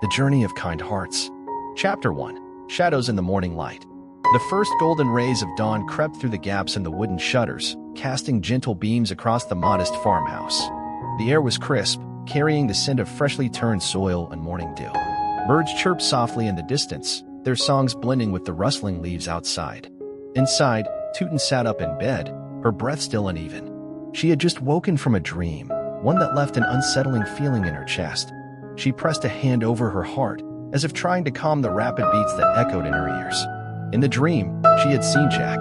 The Journey of Kind Hearts. Chapter 1. Shadows in the Morning Light. The first golden rays of dawn crept through the gaps in the wooden shutters, casting gentle beams across the modest farmhouse. The air was crisp, carrying the scent of freshly turned soil and morning dew. Birds chirped softly in the distance, their songs blending with the rustling leaves outside. Inside, Tien sat up in bed, her breath still uneven. She had just woken from a dream, one that left an unsettling feeling in her chest. She pressed a hand over her heart, as if trying to calm the rapid beats that echoed in her ears. In the dream, she had seen Jack.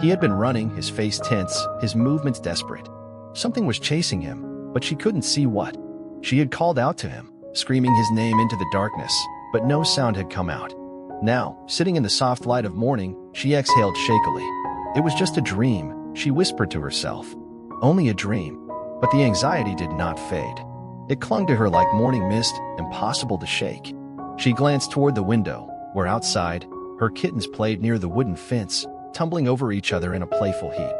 He had been running, his face tense, his movements desperate. Something was chasing him, but she couldn't see what. She had called out to him, screaming his name into the darkness, but no sound had come out. Now, sitting in the soft light of morning, she exhaled shakily. It was just a dream, she whispered to herself. Only a dream. But the anxiety did not fade. It clung to her like morning mist, impossible to shake. She glanced toward the window, where outside, her kittens played near the wooden fence, tumbling over each other in a playful heap.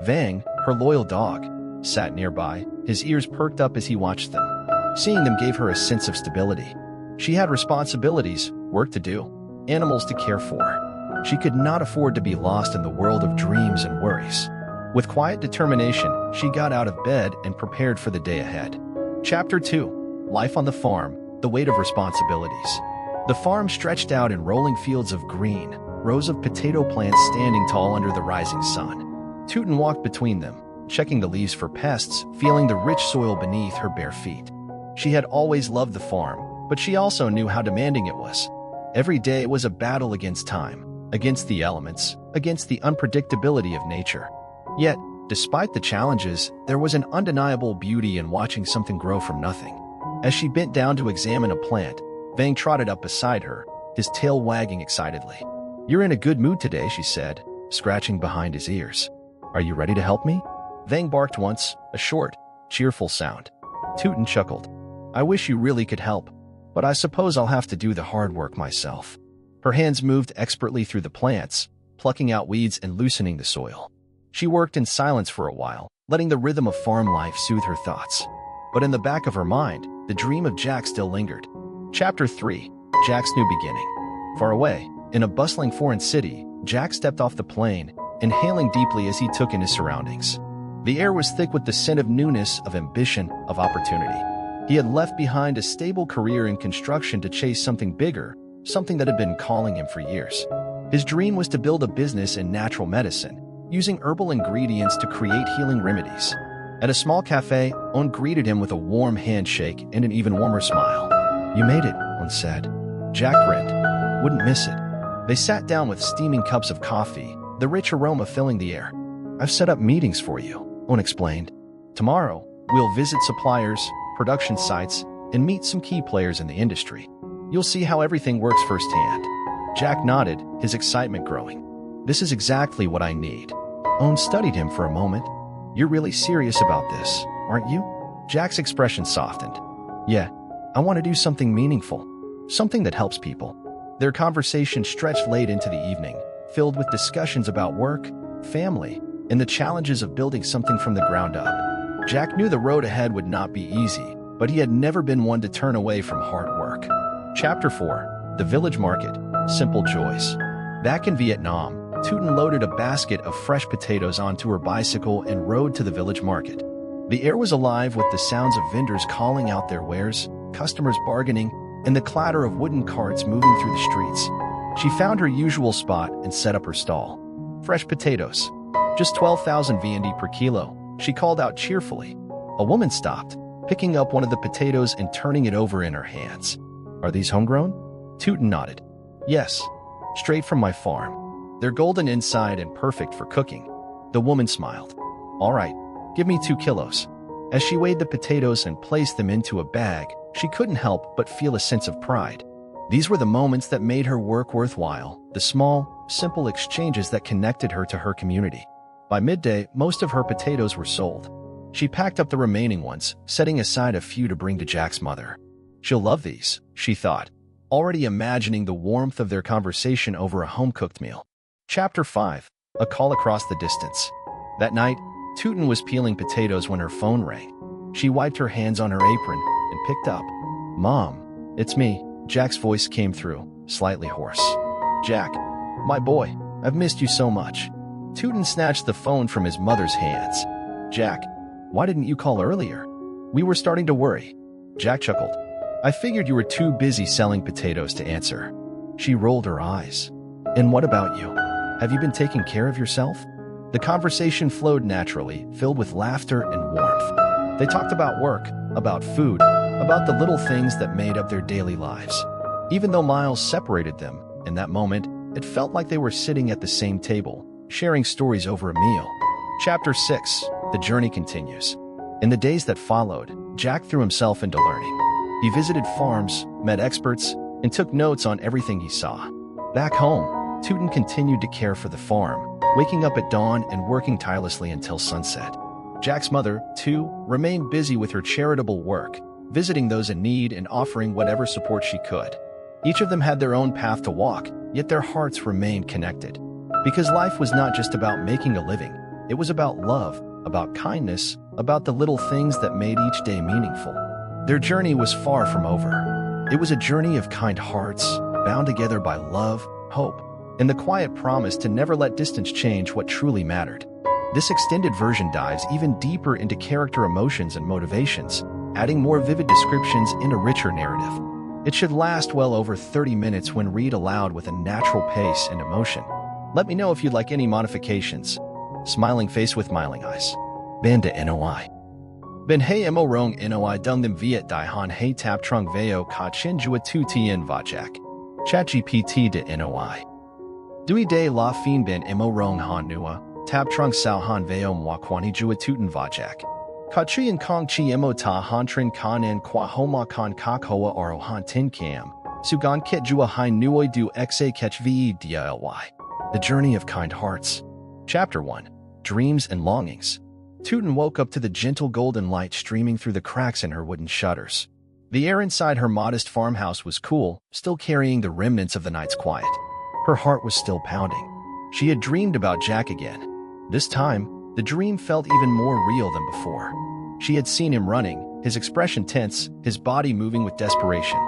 Vang, her loyal dog, sat nearby, his ears perked up as he watched them. Seeing them gave her a sense of stability. She had responsibilities, work to do, animals to care for. She could not afford to be lost in the world of dreams and worries. With quiet determination, she got out of bed and prepared for the day ahead. Chapter 2. Life on the Farm, the Weight of Responsibilities. The farm stretched out in rolling fields of green, rows of potato plants standing tall under the rising sun. Tien walked between them, checking the leaves for pests, feeling the rich soil beneath her bare feet. She had always loved the farm, but she also knew how demanding it was. Every day was a battle against time, against the elements, against the unpredictability of nature. Yet, despite the challenges, there was an undeniable beauty in watching something grow from nothing. As she bent down to examine a plant, Vang trotted up beside her, his tail wagging excitedly. "You're in a good mood today," she said, scratching behind his ears. "Are you ready to help me?" Vang barked once, a short, cheerful sound. Tien chuckled. "I wish you really could help, but I suppose I'll have to do the hard work myself." Her hands moved expertly through the plants, plucking out weeds and loosening the soil. She worked in silence for a while, letting the rhythm of farm life soothe her thoughts. But in the back of her mind, the dream of Jack still lingered. Chapter 3. Jack's New Beginning. Far away, in a bustling foreign city, Jack stepped off the plane, inhaling deeply as he took in his surroundings. The air was thick with the scent of newness, of ambition, of opportunity. He had left behind a stable career in construction to chase something bigger, something that had been calling him for years. His dream was to build a business in natural medicine, using herbal ingredients to create healing remedies. At a small cafe, On greeted him with a warm handshake and an even warmer smile. "You made it," On said. Jack grinned. "Wouldn't miss it." They sat down with steaming cups of coffee, the rich aroma filling the air. "I've set up meetings for you," On explained. "Tomorrow, we'll visit suppliers, production sites, and meet some key players in the industry. You'll see how everything works firsthand." Jack nodded, his excitement growing. "This is exactly what I need." On studied him for a moment. "You're really serious about this, aren't you?" Jack's expression softened. "Yeah, I want to do something meaningful, something that helps people." Their conversation stretched late into the evening, filled with discussions about work, family, and the challenges of building something from the ground up. Jack knew the road ahead would not be easy, but he had never been one to turn away from hard work. Chapter 4. The Village Market. Simple Joys. Back in Vietnam, Tien loaded a basket of fresh potatoes onto her bicycle and rode to the village market. The air was alive with the sounds of vendors calling out their wares, customers bargaining, and the clatter of wooden carts moving through the streets. She found her usual spot and set up her stall. Fresh potatoes. Just 12,000 VND per kilo, she called out cheerfully. A woman stopped, picking up one of the potatoes and turning it over in her hands. "Are these homegrown?" Tien nodded. "Yes, straight from my farm. They're golden inside and perfect for cooking." The woman smiled. "All right, give me 2 kilos. As she weighed the potatoes and placed them into a bag, she couldn't help but feel a sense of pride. These were the moments that made her work worthwhile, the small, simple exchanges that connected her to her community. By midday, most of her potatoes were sold. She packed up the remaining ones, setting aside a few to bring to Jack's mother. "She'll love these," she thought, already imagining the warmth of their conversation over a home-cooked meal. Chapter 5. A Call Across the Distance. That night, Tien was peeling potatoes when her phone rang. She wiped her hands on her apron and picked up. "Mom, it's me, Jack's voice came through, slightly hoarse. "Jack, my boy, I've missed you so much." Tootin snatched the phone from his mother's hands. "Jack, why didn't you call earlier? We were starting to worry." Jack chuckled. "I figured you were too busy selling potatoes to answer." She rolled her eyes. "And what about you? Have you been taking care of yourself?" The conversation flowed naturally, filled with laughter and warmth. They talked about work, about food, about the little things that made up their daily lives. Even though miles separated them, in that moment, it felt like they were sitting at the same table, sharing stories over a meal. Chapter 6. The journey continues. In the days that followed, Jack threw himself into learning. He visited farms, met experts, and took notes on everything he saw. Back home, Tootin continued to care for the farm, waking up at dawn and working tirelessly until sunset. Jack's mother, too, remained busy with her charitable work, visiting those in need and offering whatever support she could. Each of them had their own path to walk, yet their hearts remained connected. Because life was not just about making a living, it was about love, about kindness, about the little things that made each day meaningful. Their journey was far from over. It was a journey of kind hearts, bound together by love, hope, and the quiet promise to never let distance change what truly mattered. This extended version dives even deeper into character emotions and motivations, adding more vivid descriptions and a richer narrative. It should last well over 30 minutes when read aloud with a natural pace and emotion. Let me know if you'd like any modifications. Smiling face with smiling eyes. Banda NOI. Ben hay mo rong NOI dung them viet di han hay tap trung veo ka chin jua tu tien vajak. ChatGPT de NOI. Dui de la fin ben mo rong han nua, tap trung sao han veo mwa kwani jua tuten vajak. Ka chi kong chi mo ta han trin kan en kwa homa kan kak hoa aro han tin cam. Sugan kit jua hein nuoi du xa ketch ve dly. The Journey of Kind Hearts. Chapter 1. Dreams and Longings. Tootin woke up to the gentle golden light streaming through the cracks in her wooden shutters. The air inside her modest farmhouse was cool, still carrying the remnants of the night's quiet. Her heart was still pounding. She had dreamed about Jack again. This time, the dream felt even more real than before. She had seen him running, his expression tense, his body moving with desperation.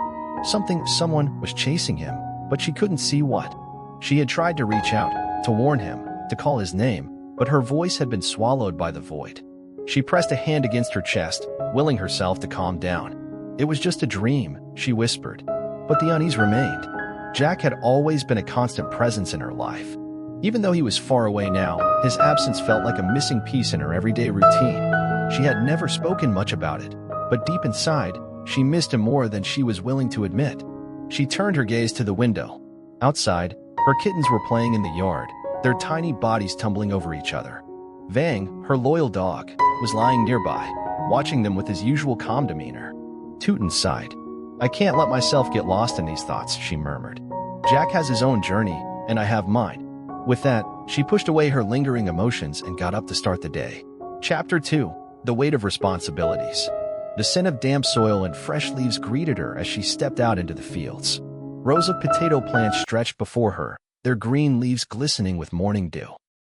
Someone was chasing him, but she couldn't see what. She had tried to reach out, to warn him, to call his name, but her voice had been swallowed by the void. She pressed a hand against her chest, willing herself to calm down. "It was just a dream," she whispered. But the unease remained. Jack had always been a constant presence in her life. Even though he was far away now, his absence felt like a missing piece in her everyday routine. She had never spoken much about it, but deep inside, she missed him more than she was willing to admit. She turned her gaze to the window. Outside, her kittens were playing in the yard, their tiny bodies tumbling over each other. Vang, her loyal dog, was lying nearby, watching them with his usual calm demeanor. Tootin sighed. "I can't let myself get lost in these thoughts," she murmured. "Jack has his own journey, and I have mine." With that, she pushed away her lingering emotions and got up to start the day. Chapter 2. The Weight of Responsibilities. The scent of damp soil and fresh leaves greeted her as she stepped out into the fields. Rows of potato plants stretched before her, their green leaves glistening with morning dew.